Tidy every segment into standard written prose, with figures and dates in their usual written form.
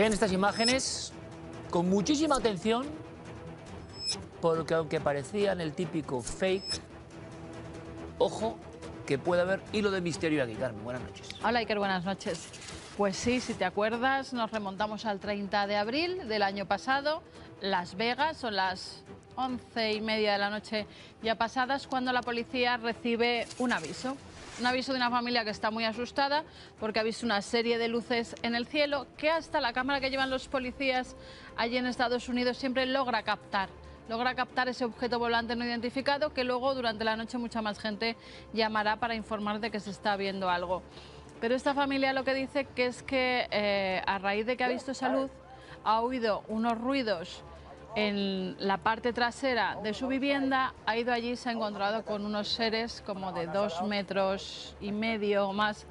Vean estas imágenes con muchísima atención, porque aunque parecían el típico fake, ojo, que puede haber hilo de misterio aquí. Carmen, buenas noches. Hola Iker, buenas noches. Pues sí, si te acuerdas, nos remontamos al 30 de abril del año pasado, Las Vegas, son las 11:30 de la noche ya pasadas, cuando la policía recibe un aviso. Un aviso de una familia que está muy asustada porque ha visto una serie de luces en el cielo que hasta la cámara que llevan los policías allí en Estados Unidos siempre logra captar ese objeto volante no identificado, que luego durante la noche mucha más gente llamará para informar de que se está viendo algo. Pero esta familia lo que dice que es que a raíz de que ha visto esa luz, ha oído unos ruidos en la parte trasera de su vivienda, ha ido allí y se ha encontrado con unos seres como de 2,5 metros o más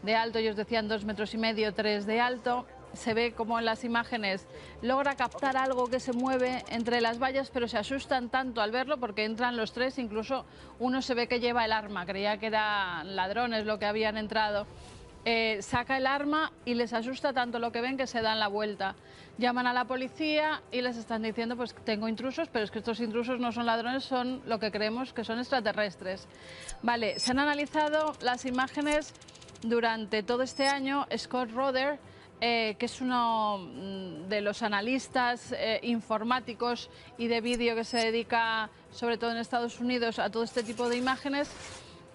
de alto. Ellos decían 2,5 metros, 3 de alto. Se ve como en las imágenes logra captar algo que se mueve entre las vallas, pero se asustan tanto al verlo porque entran los tres, incluso uno se ve que lleva el arma, creía que eran ladrones lo que habían entrado. Saca el arma y les asusta tanto lo que ven que se dan la vuelta. Llaman a la policía y les están diciendo, pues tengo intrusos, pero es que estos intrusos no son ladrones, son lo que creemos que son extraterrestres. Vale, se han analizado las imágenes durante todo este año. Scott Roder, que es uno de los analistas informáticos y de vídeo que se dedica, sobre todo en Estados Unidos, a todo este tipo de imágenes,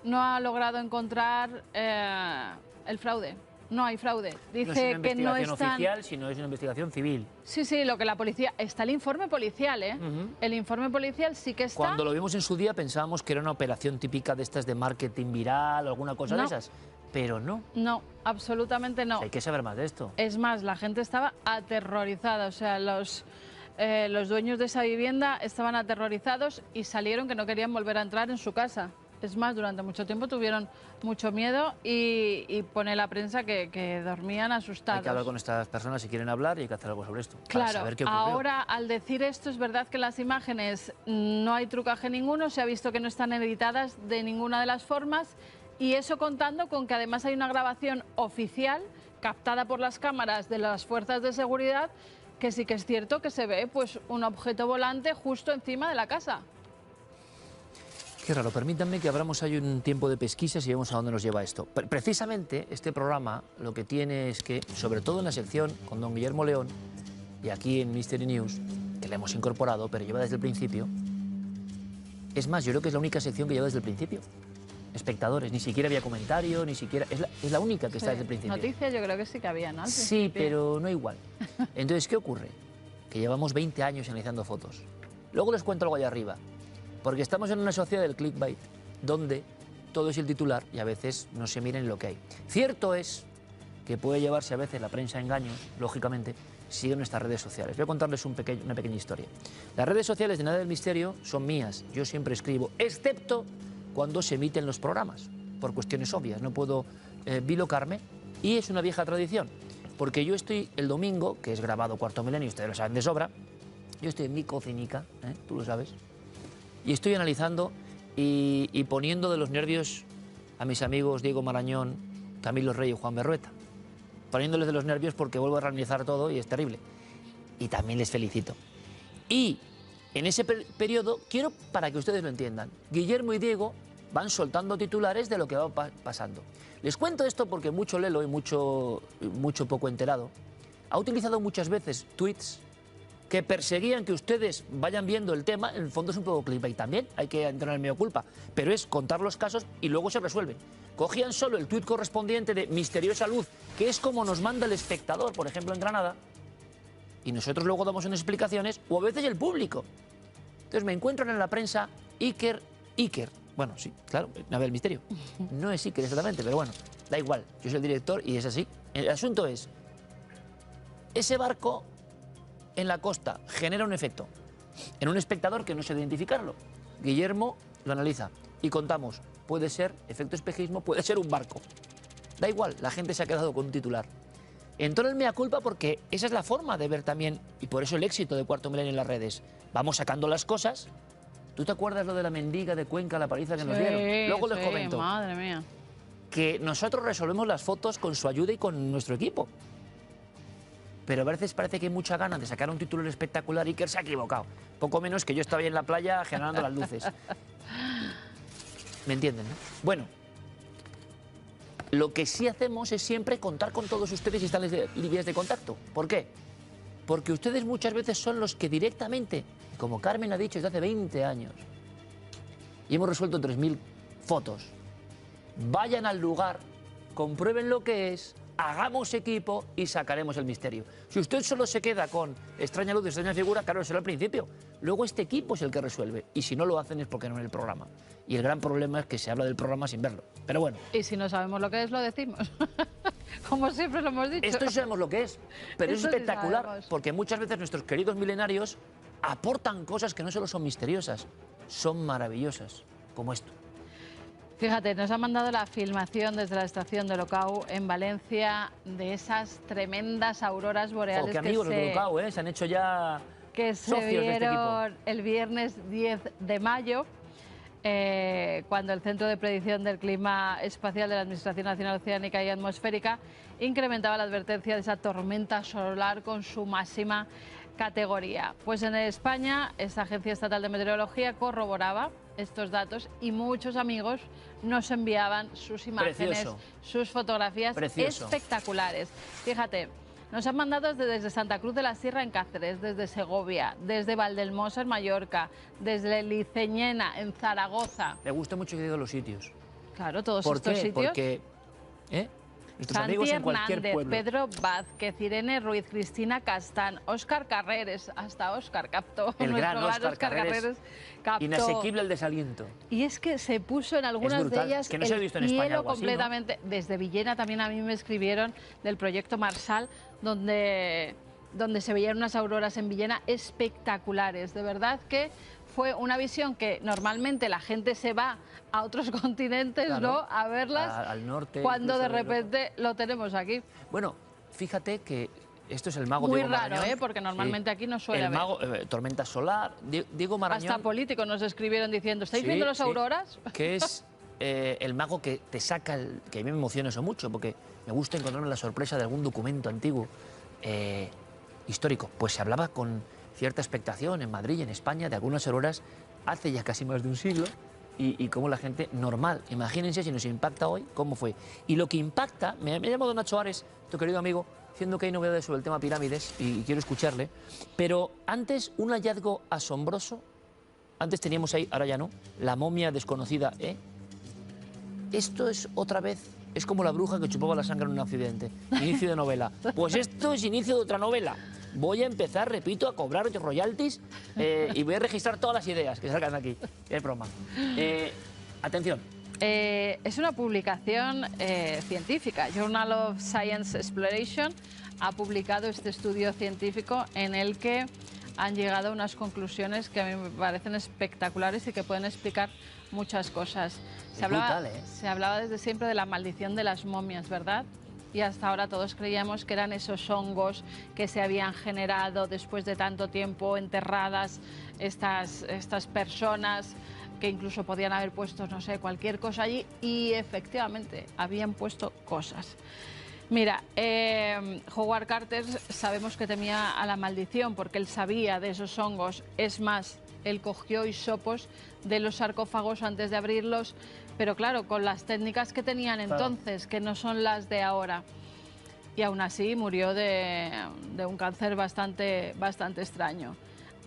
no ha logrado encontrar el fraude. No hay fraude. Dice que no es oficial, sino es una investigación civil. Sí, sí, lo que la policía... Está el informe policial, ¿eh? El informe policial sí que está... Cuando lo vimos en su día pensábamos que era una operación típica de estas de marketing viral o alguna cosa de esas. Pero no. No, absolutamente no. Hay que saber más de esto. Es más, la gente estaba aterrorizada. O sea, los dueños de esa vivienda estaban aterrorizados y salieron que no querían volver a entrar en su casa. Es más, durante mucho tiempo tuvieron mucho miedo y pone la prensa que dormían asustados. Hay que hablar con estas personas si quieren hablar y hay que hacer algo sobre esto. Claro, para saber qué ocurrió. Ahora al decir esto es verdad que las imágenes no hay trucaje ninguno, se ha visto que no están editadas de ninguna de las formas, y eso contando con que además hay una grabación oficial captada por las cámaras de las fuerzas de seguridad, que sí que es cierto que se ve pues un objeto volante justo encima de la casa. Qué raro, permítanme que abramos ahí un tiempo de pesquisas y vemos a dónde nos lleva esto. Precisamente este programa lo que tiene es que, sobre todo en la sección con don Guillermo León y aquí en Mystery News, que la hemos incorporado, pero lleva desde el principio, es más, yo creo que es la única sección que lleva desde el principio. Espectadores, ni siquiera había comentario, ni siquiera... Es la única que está desde el principio. Noticias yo creo que sí que había, ¿no? Sí, pero no igual. Entonces, ¿qué ocurre? Que llevamos 20 años analizando fotos. Luego les cuento algo allá arriba. Porque estamos en una sociedad del clickbait, donde todo es el titular y a veces no se miren lo que hay. Cierto es que puede llevarse a veces la prensa a engaños, lógicamente, si en nuestras redes sociales. Voy a contarles una pequeña historia. Las redes sociales de Nada del Misterio son mías, yo siempre escribo, excepto cuando se emiten los programas, por cuestiones obvias, no puedo bilocarme, y es una vieja tradición, porque yo estoy el domingo, que es grabado Cuarto Milenio, ustedes lo saben de sobra, yo estoy en mi cocinica, tú lo sabes, y estoy analizando y poniendo de los nervios a mis amigos Diego Marañón, Camilo Rey y Juan Berrueta. Poniéndoles de los nervios porque vuelvo a reanalizar todo y es terrible. Y también les felicito. Y en ese periodo, quiero para que ustedes lo entiendan, Guillermo y Diego van soltando titulares de lo que va pasando. Les cuento esto porque mucho lelo y mucho poco enterado ha utilizado muchas veces tweets que perseguían que ustedes vayan viendo el tema. En el fondo es un poco clickbait también, hay que entrar en medio culpa, pero es contar los casos y luego se resuelven. Cogían solo el tuit correspondiente de misteriosa luz, que es como nos manda el espectador, por ejemplo en Granada, y nosotros luego damos unas explicaciones, o a veces el público. Entonces me encuentran en la prensa Iker, bueno, sí, claro, Nada del Misterio. No es Iker exactamente, pero bueno, da igual, yo soy el director y es así. El asunto es, ese barco en la costa genera un efecto en un espectador que no sé identificarlo. Guillermo lo analiza y contamos, puede ser efecto espejismo, puede ser un barco. Da igual, la gente se ha quedado con un titular. Entró en el mea culpa porque esa es la forma de ver también, y por eso el éxito de Cuarto Milenio en las redes. Vamos sacando las cosas. ¿Tú te acuerdas lo de la mendiga de Cuenca, la paliza que nos dieron? Luego les comento. Madre mía. Que nosotros resolvemos las fotos con su ayuda y con nuestro equipo. pero a veces parece que hay mucha ganas de sacar un titular espectacular y que se ha equivocado. Poco menos que yo estaba ahí en la playa generando las luces. ¿Me entienden, no? Bueno, lo que sí hacemos es siempre contar con todos ustedes y están líneas de contacto. ¿Por qué? Porque ustedes muchas veces son los que directamente, como Carmen ha dicho desde hace 20 años, y hemos resuelto 3000 fotos, vayan al lugar, comprueben lo que es, hagamos equipo y sacaremos el misterio. Si usted solo se queda con extraña luz, extraña figura, claro, eso era al principio. Luego este equipo es el que resuelve. Y si no lo hacen es porque no en el programa. Y el gran problema es que se habla del programa sin verlo. Pero bueno. Y si no sabemos lo que es, lo decimos. Como siempre lo hemos dicho. Esto sí sabemos lo que es. Pero es Esto sí espectacular. sabemos. Porque muchas veces nuestros queridos milenarios aportan cosas que no solo son misteriosas, son maravillosas. Como esto. Fíjate, nos ha mandado la filmación desde la estación de Locau en Valencia de esas tremendas auroras boreales Qué amigos los de Locau, se han hecho ya que se socios de este vieron equipo. el viernes 10 de mayo, cuando el Centro de Predicción del Clima Espacial de la Administración Nacional Oceánica y Atmosférica incrementaba la advertencia de esa tormenta solar con su máxima categoría. Pues en España, esta Agencia Estatal de Meteorología corroboraba estos datos y muchos amigos nos enviaban sus imágenes, Precioso. sus fotografías espectaculares. Fíjate, nos han mandado desde Santa Cruz de la Sierra en Cáceres, desde Segovia, desde Valdehermoso en Mallorca, desde Liceñena en Zaragoza. Me gusta mucho que digan los sitios. Claro, todos ¿Por estos qué? sitios. Porque nuestros Santi amigos en cualquier Hernández, pueblo. Pedro Vázquez, Irene Ruiz, Cristina Castán, Óscar Carreres, hasta Óscar captó. El gran nuestro Óscar Carreres, captó. inasequible el desaliento. Y es que se puso en algunas de brutal. ellas Es que no se ha visto en España cielo algo así, ¿no? completamente. Desde Villena también a mí me escribieron del proyecto Marsal, donde se veían unas auroras en Villena espectaculares. De verdad que fue una visión que normalmente la gente se va a otros continentes, Claro, ¿no?, a verlas, al norte, cuando incluso de de Europa. repente lo tenemos aquí. Bueno, fíjate que esto es el mago Muy Diego raro, Marañón. porque normalmente aquí no suele el haber. mago, tormenta solar, Diego Marañón. Hasta políticos nos escribieron diciendo, ¿estáis viendo las auroras? Que es el mago que te saca, que a mí me emociona eso mucho, porque me gusta encontrarme la sorpresa de algún documento antiguo histórico. Pues se hablaba con cierta expectación en Madrid y en España de algunas auroras hace ya casi más de un siglo y cómo la gente normal, imagínense si nos impacta hoy, cómo fue. Y lo que impacta, me ha llamado Nacho Ares, tu querido amigo, diciendo que hay novedades sobre el tema pirámides y quiero escucharle, pero antes un hallazgo asombroso, antes teníamos ahí, ahora ya no, la momia desconocida, Esto es otra vez, es como la bruja que chupaba la sangre en un accidente, inicio de novela. Pues esto es inicio de otra novela. Voy a empezar, repito, a cobrar royalties y voy a registrar todas las ideas que salgan de aquí. Es broma. Atención. Es una publicación científica. Journal of Science Exploration ha publicado este estudio científico en el que han llegado a unas conclusiones que a mí me parecen espectaculares y que pueden explicar muchas cosas. Se hablaba desde siempre de la maldición de las momias, ¿verdad? Y hasta ahora todos creíamos que eran esos hongos que se habían generado después de tanto tiempo enterradas estas personas, que incluso podían haber puesto, no sé, cualquier cosa allí, y efectivamente habían puesto cosas. Mira, Howard Carter sabemos que temía a la maldición porque él sabía de esos hongos. Es más, él cogió hisopos de los sarcófagos antes de abrirlos, pero claro, con las técnicas que tenían entonces, que no son las de ahora. Y aún así murió de un cáncer bastante extraño.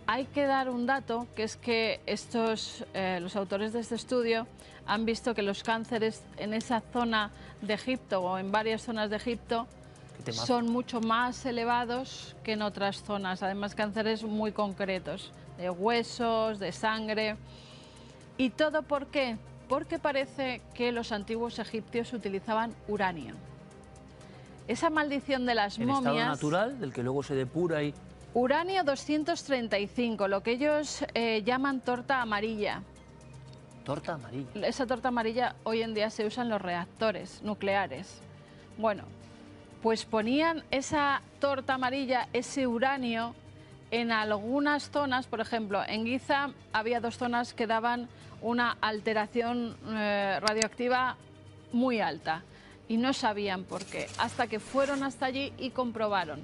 Hay que dar un dato, que es que los autores de este estudio han visto que los cánceres en esa zona de Egipto o en varias zonas de Egipto son mucho más elevados que en otras zonas. Además, cánceres muy concretos, de huesos, de sangre. ¿Y todo por qué? Porque parece que los antiguos egipcios utilizaban uranio. Esa maldición de las momias... ¿En estado natural, del que luego se depura y...? Uranio 235, lo que ellos llaman torta amarilla. Torta amarilla. Esa torta amarilla hoy en día se usa en los reactores nucleares. Bueno, pues ponían esa torta amarilla, ese uranio, en algunas zonas. Por ejemplo, en Giza había 2 zonas que daban una alteración radioactiva muy alta y no sabían por qué, hasta que fueron hasta allí y comprobaron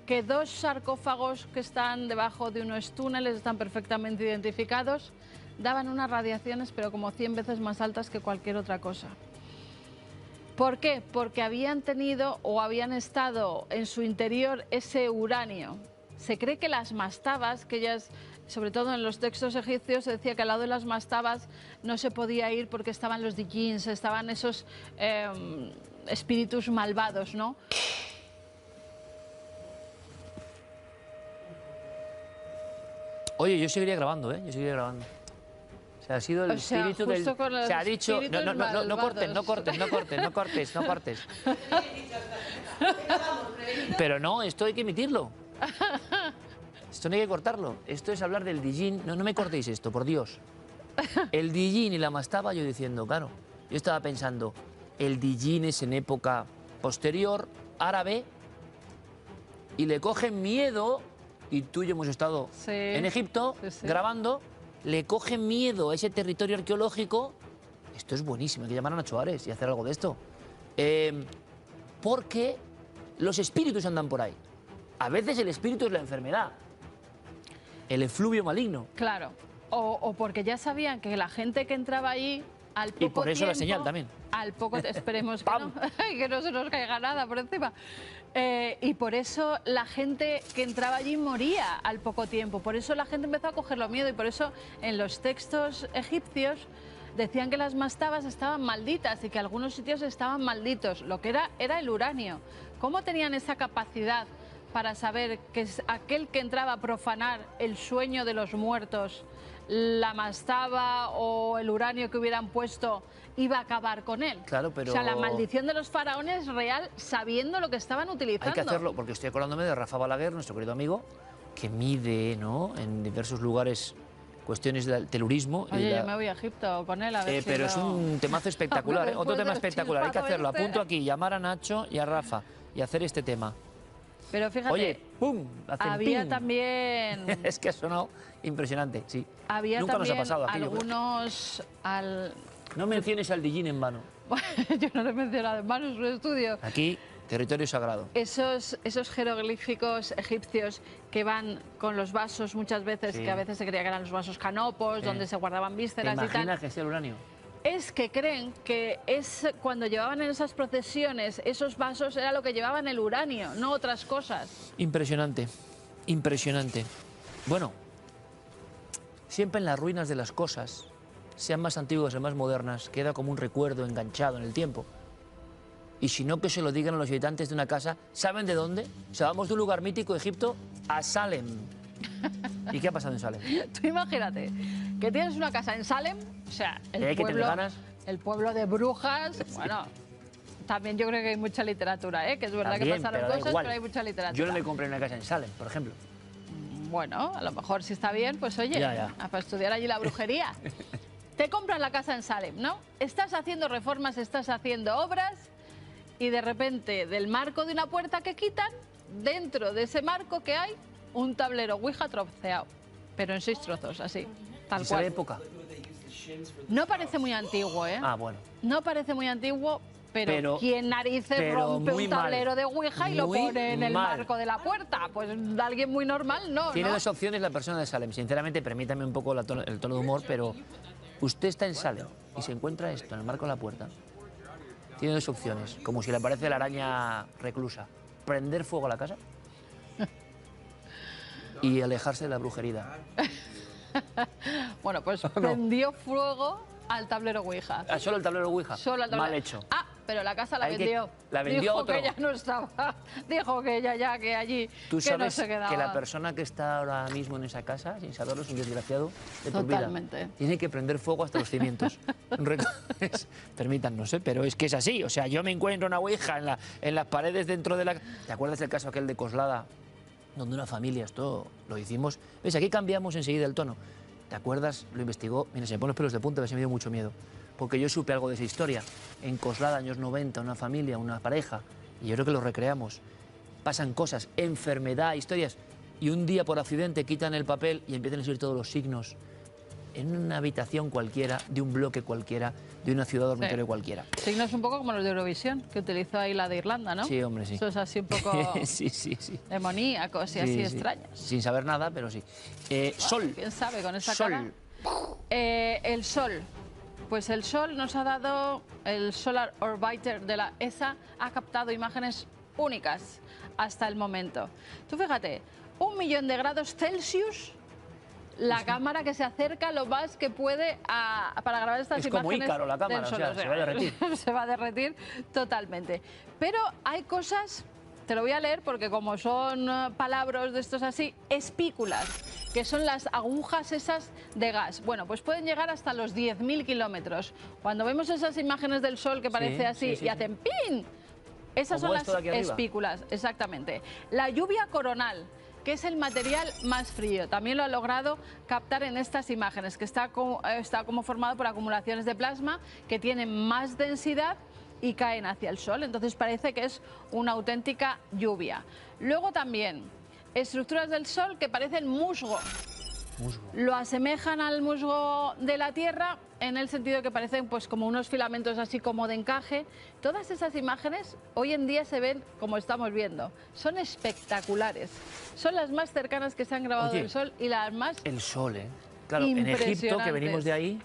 que 2 sarcófagos que están debajo de unos túneles, están perfectamente identificados, daban unas radiaciones pero como 100 veces más altas que cualquier otra cosa. ¿Por qué? Porque habían tenido o habían estado en su interior ese uranio. Se cree que las mastabas, que ellas, sobre todo en los textos egipcios, se decía que al lado de las mastabas no se podía ir porque estaban los djinns, estaban esos espíritus malvados, ¿no? Oye, yo seguiría grabando, ¿eh? Yo seguiría grabando. O sea, ha sido el espíritu del... Se ha dicho... No cortes. Pero no, esto hay que emitirlo. Esto no hay que cortarlo. Esto es hablar del Dijin. No me cortéis esto, por Dios. El Dijin y la mastaba, yo diciendo, claro. Yo estaba pensando, el Dijin es en época posterior, árabe, y le cogen miedo, y tú y yo hemos estado en Egipto grabando, le cogen miedo a ese territorio arqueológico. Esto es buenísimo, hay que llamar a Nacho Ares y hacer algo de esto. Porque los espíritus andan por ahí. A veces el espíritu es la enfermedad, el efluvio maligno. Claro, o porque ya sabían que la gente que entraba allí, al poco tiempo... Y por eso la señal también. Al poco, esperemos que no, que no se nos caiga nada por encima. Y por eso la gente que entraba allí moría al poco tiempo. Por eso la gente empezó a cogerlo miedo y por eso en los textos egipcios decían que las mastabas estaban malditas y que algunos sitios estaban malditos. Lo que era el uranio. ¿Cómo tenían esa capacidad para saber que es aquel que entraba a profanar el sueño de los muertos, la mastaba o el uranio que hubieran puesto iba a acabar con él? Claro, pero... O sea, la maldición de los faraones es real sabiendo lo que estaban utilizando. Hay que hacerlo, porque estoy acordándome de Rafa Balaguer, nuestro querido amigo, que mide, ¿no?, en diversos lugares cuestiones del telurismo. Oye, yo me voy a Egipto con él a ver si pero es un temazo espectacular, ¿eh? Otro tema espectacular, hay que hacerlo. Apunto aquí, llamar a Nacho y a Rafa y hacer este tema. Pero fíjate, oye, ¡pum! Había ping. también... Es que ha sonado impresionante, sí. Había Nunca también nos ha pasado aquello, algunos... No menciones al Dijin en vano. Yo no lo he mencionado en vano, es un estudio. Aquí, territorio sagrado. Esos jeroglíficos egipcios que van con los vasos muchas veces, que a veces se creía que eran los vasos canopos, donde se guardaban vísceras y tal. ¿Te imaginas que sea el uranio? Es que creen que es cuando llevaban en esas procesiones, esos vasos era lo que llevaban el uranio, no otras cosas. Impresionante, impresionante. Bueno, siempre en las ruinas de las cosas, sean más antiguas o más modernas, queda como un recuerdo enganchado en el tiempo. Y si no, que se lo digan a los habitantes de una casa, ¿saben de dónde? O sea, vamos de un lugar mítico, Egipto, a Salem. ¿Y qué ha pasado en Salem? Tú imagínate que tienes una casa en Salem, o sea, el pueblo de brujas, bueno, también yo creo que hay mucha literatura, ¿eh? Que es verdad también, que pasaron cosas, pero hay mucha literatura. Yo no me compré una casa en Salem, por ejemplo. Bueno, a lo mejor si está bien, pues oye, para estudiar allí la brujería. Te compras la casa en Salem, ¿no? Estás haciendo reformas, estás haciendo obras y de repente del marco de una puerta que quitan, dentro de ese marco que hay, un tablero Ouija troceado, pero en 6 trozos, así, tal cual. ¿De época? No parece muy antiguo, ¿eh? Ah, bueno. No parece muy antiguo, pero ¿quién narices rompe un tablero de Ouija y lo pone en el marco de la puerta? Pues alguien muy normal, no. Tiene dos opciones la persona de Salem. Sinceramente, permítame un poco el tono de humor, pero usted está en Salem y se encuentra esto en el marco de la puerta. Tiene dos opciones, como si le aparece la araña reclusa. Prender fuego a la casa y alejarse de la brujería. Bueno, pues prendió fuego al tablero Ouija. ¿Ah, solo el tablero Ouija? Solo el tablero. Mal hecho. Ah, pero la casa la vendió. La vendió dijo otro. Que ya no estaba. Dijo que ella ya, que allí, Tú que no sabes se quedaba. Que la persona que está ahora mismo en esa casa, sin saberlo, es un desgraciado de por vida. Totalmente. Tiene que prender fuego hasta los cimientos. Permítanos, pero es que es así. O sea, yo me encuentro una ouija en las paredes dentro de la... ¿Te acuerdas del caso aquel de Coslada? Donde una familia, esto lo hicimos... ¿Ves? Aquí cambiamos enseguida el tono. ¿Te acuerdas? Lo investigó. Mira, se me ponen los pelos de punta, se me dio mucho miedo. Porque yo supe algo de esa historia. En Coslada, años 90, una familia, una pareja, y yo creo que lo recreamos. Pasan cosas, enfermedad, historias, y un día por accidente quitan el papel y empiezan a salir todos los signos en una habitación cualquiera, de un bloque cualquiera, de una ciudad dormitorio cualquiera. Signos un poco como los de Eurovisión, que utilizó ahí la de Irlanda, ¿no? Sí, hombre, sí. Eso es así un poco sí. demoníacos y así extraños. Sin saber nada, pero sí. Sol. ¿Quién sabe con esa Sol. cara? El Sol. Pues el Sol nos ha dado, el Solar Orbiter de la ESA ha captado imágenes únicas hasta el momento. Tú fíjate, 1 millón de grados Celsius, la cámara que se acerca lo más que puede para grabar estas imágenes. Es como Ícaro la cámara, del Sol. o sea, se va a derretir. Se va a derretir totalmente. Pero hay cosas, te lo voy a leer porque como son palabras de estos así, espículas, que son las agujas esas de gas. Bueno, pues pueden llegar hasta los 10.000 kilómetros. Cuando vemos esas imágenes del Sol que parece así y hacen ¡pin! Esas son las espículas, exactamente. La lluvia coronal, que es el material más frío, también lo ha logrado captar en estas imágenes, que está como formado por acumulaciones de plasma que tienen más densidad y caen hacia el Sol. Entonces parece que es una auténtica lluvia. Luego también estructuras del Sol que parecen musgo. Lo asemejan al musgo de la Tierra en el sentido que parecen pues como unos filamentos así como de encaje. Todas esas imágenes hoy en día se ven como estamos viendo. Son espectaculares. Son las más cercanas que se han grabado del Sol y las más el Sol, claro, en Egipto, que venimos de ahí,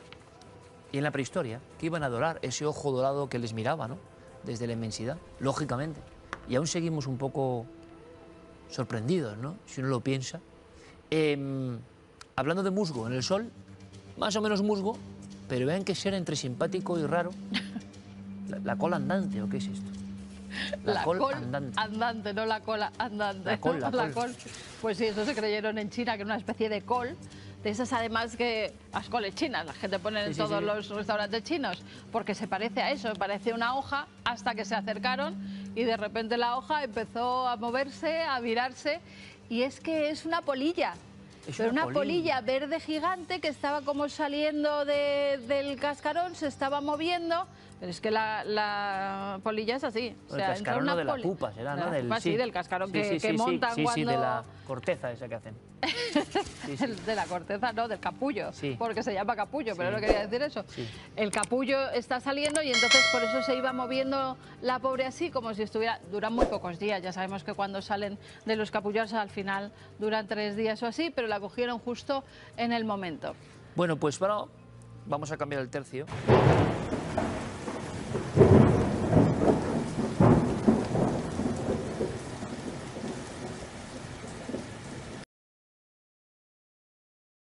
y en la prehistoria, que iban a adorar ese ojo dorado que les miraba, ¿no? Desde la inmensidad, lógicamente. Y aún seguimos un poco sorprendidos, ¿no? Si uno lo piensa. Hablando de musgo, en el Sol, más o menos musgo, pero vean que será entre simpático y raro. ¿La cola andante o qué es esto? La col andante, no la cola andante. La col. Pues sí, eso se creyeron en China, que era una especie de col. De esas además que las coles chinas, las que te ponen en todos los restaurantes chinos, porque se parece a eso, parece una hoja, hasta que se acercaron y de repente la hoja empezó a moverse, a virarse, y es que es una polilla. Pero una polilla verde gigante que estaba como saliendo del cascarón, se estaba moviendo, pero es que la polilla es así. O sea, el cascarón no de la pupa, será, ¿no? Del cascarón que montan cuando... Sí, de la corteza esa que hacen. De la corteza, no, del capullo, porque se llama capullo, pero no quería decir eso. El capullo está saliendo y entonces por eso se iba moviendo la pobre así, como si estuviera... Duran muy pocos días, ya sabemos que cuando salen de los capullos al final duran 3 días o así, pero la cogieron justo en el momento. Bueno, pues ahora vamos a cambiar el tercio.